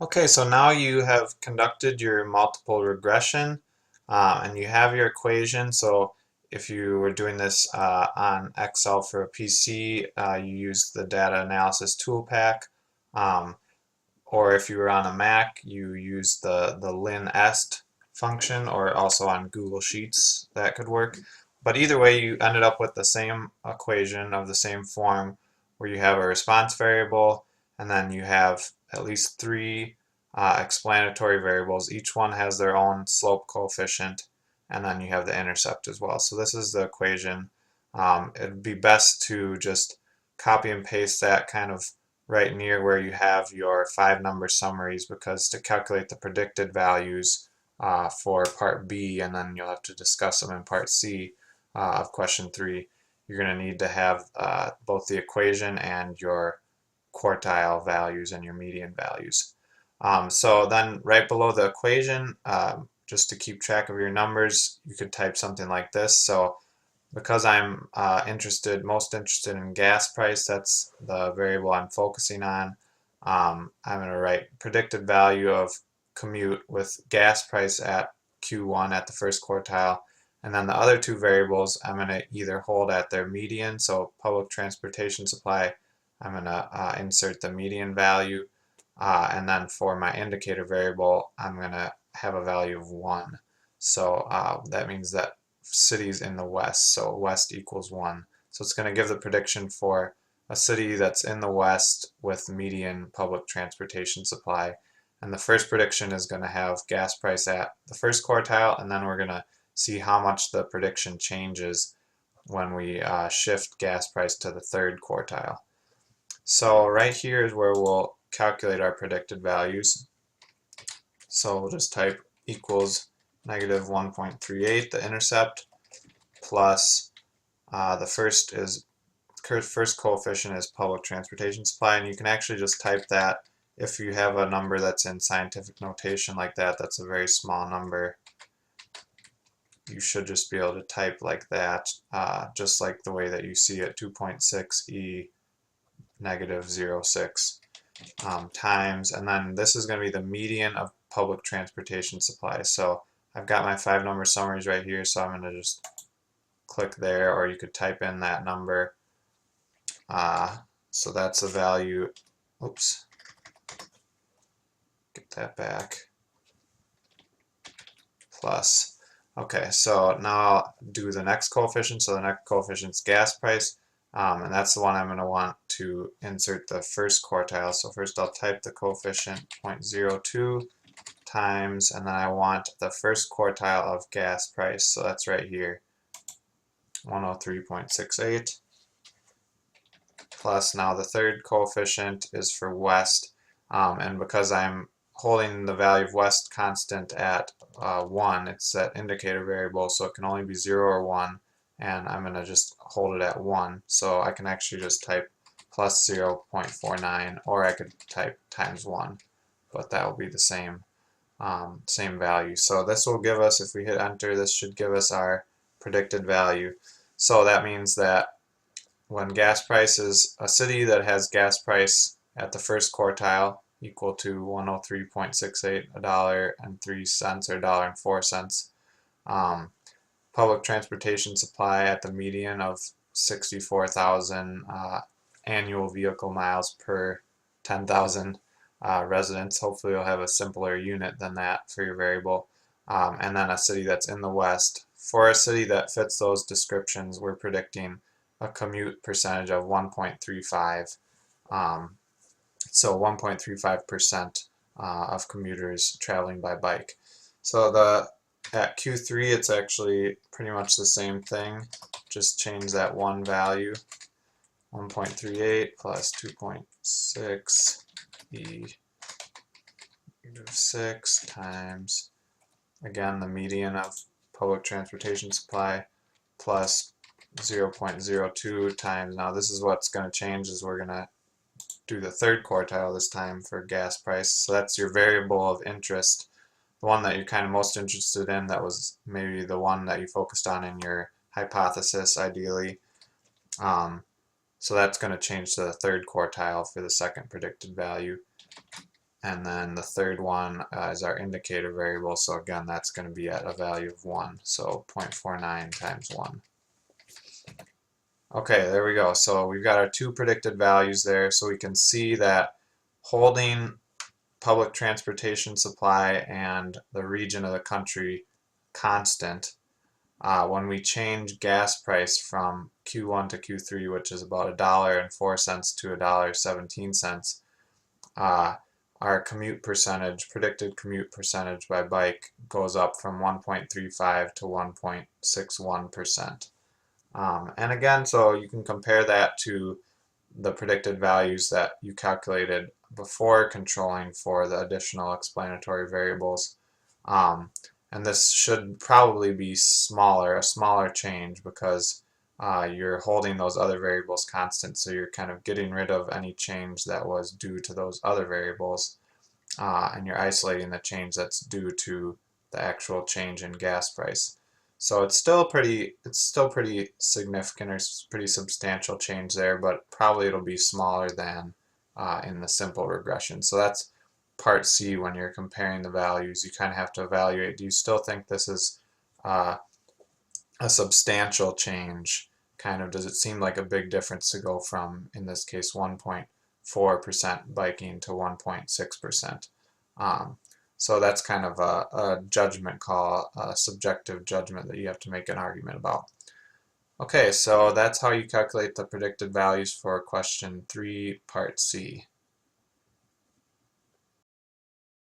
Okay, so now you have conducted your multiple regression and you have your equation. So if you were doing this on Excel for a PC, you use the data analysis tool pack. Um, or if you were on a Mac, you use the linest function, or also on Google Sheets, that could work. But either way, you ended up with the same equation of the same form where you have a response variable and then you have at least three explanatory variables. Each one has their own slope coefficient, and then you have the intercept as well. So this is the equation. It'd be best to just copy and paste that kind of right near where you have your 5-number summaries, because to calculate the predicted values for part B, and then you'll have to discuss them in part C of question 3, you're going to need to have both the equation and your quartile values and your median values. So then right below the equation, just to keep track of your numbers, you could type something like this. So because I'm most interested in gas price, that's the variable I'm focusing on. I'm going to write predicted value of commute with gas price at Q1 at the first quartile, and then the other two variables I'm going to either hold at their median. So public transportation supply, I'm going to insert the median value, and then for my indicator variable, I'm going to have a value of 1. So that means that cities in the west, so west equals 1. So it's going to give the prediction for a city that's in the west with median public transportation supply. And the first prediction is going to have gas price at the first quartile, and then we're going to see how much the prediction changes when we shift gas price to the third quartile. So right here is where we'll calculate our predicted values. So we'll just type equals negative 1.38, the intercept, plus the first coefficient is public transportation supply, and you can actually just type that. If you have a number that's in scientific notation like that, that's a very small number, you should just be able to type like that, just like the way that you see it, 2.6 e negative 0.6 times, and then this is going to be the median of public transportation supply. So I've got my 5-number summaries right here, so I'm going to just click there, or you could type in that number. So that's the value. Oops, get that back. Plus. Okay, so now I'll do the next coefficient. So the next coefficient is gas price, and that's the one I'm going to want to insert the first quartile. So first I'll type the coefficient 0.02 times, and then I want the first quartile of gas price. So that's right here, 103.68. Plus now the third coefficient is for west, and because I'm holding the value of west constant at 1, it's that indicator variable, so it can only be 0 or 1, and I'm going to just hold it at 1. So I can actually just type plus 0.49, or I could type times 1, but that will be the same value. So this will give us, if we hit enter, this should give us our predicted value. So that means that when gas price is a city that has gas price at the first quartile equal to 103.68, $1.03 or $1.04, public transportation supply at the median of 64,000 annual vehicle miles per 10,000 residents. Hopefully you'll have a simpler unit than that for your variable. And then a city that's in the west. For a city that fits those descriptions, we're predicting a commute percentage of 1.35. So 1.35% of commuters traveling by bike. So at Q3 it's actually pretty much the same thing, just change that one value, 1.38 plus 2.6 e negative 6 times, again, the median of public transportation supply, plus 0.02 times. Now this is what's going to change, is we're going to do the third quartile this time for gas price. So that's your variable of interest, the one that you're kind of most interested in, that was maybe the one that you focused on in your hypothesis ideally. So that's going to change to the third quartile for the second predicted value. And then the third one is our indicator variable, so again that's going to be at a value of 1, so 0.49 times 1. Okay, there we go. So we've got our two predicted values there, so we can see that holding public transportation supply and the region of the country constant, when we change gas price from Q1 to Q3, which is about $1.04 to $1.17, our commute percentage, predicted commute percentage by bike, goes up from 1.35 to 1.61%. And again, so you can compare that to the predicted values that you calculated before controlling for the additional explanatory variables. Um, and this should probably be smaller, a smaller change, because you're holding those other variables constant, so you're kind of getting rid of any change that was due to those other variables, and you're isolating the change that's due to the actual change in gas price. So it's still pretty significant or pretty substantial change there, but probably it'll be smaller than in the simple regression. So that's part C. When you're comparing the values, you kind of have to evaluate, do you still think this is uh, a substantial change? Kind of, does it seem like a big difference to go from, in this case, 1.4% biking to 1.6%? So that's kind of a judgment call, a subjective judgment that you have to make an argument about. Okay, so that's how you calculate the predicted values for question 3, part C.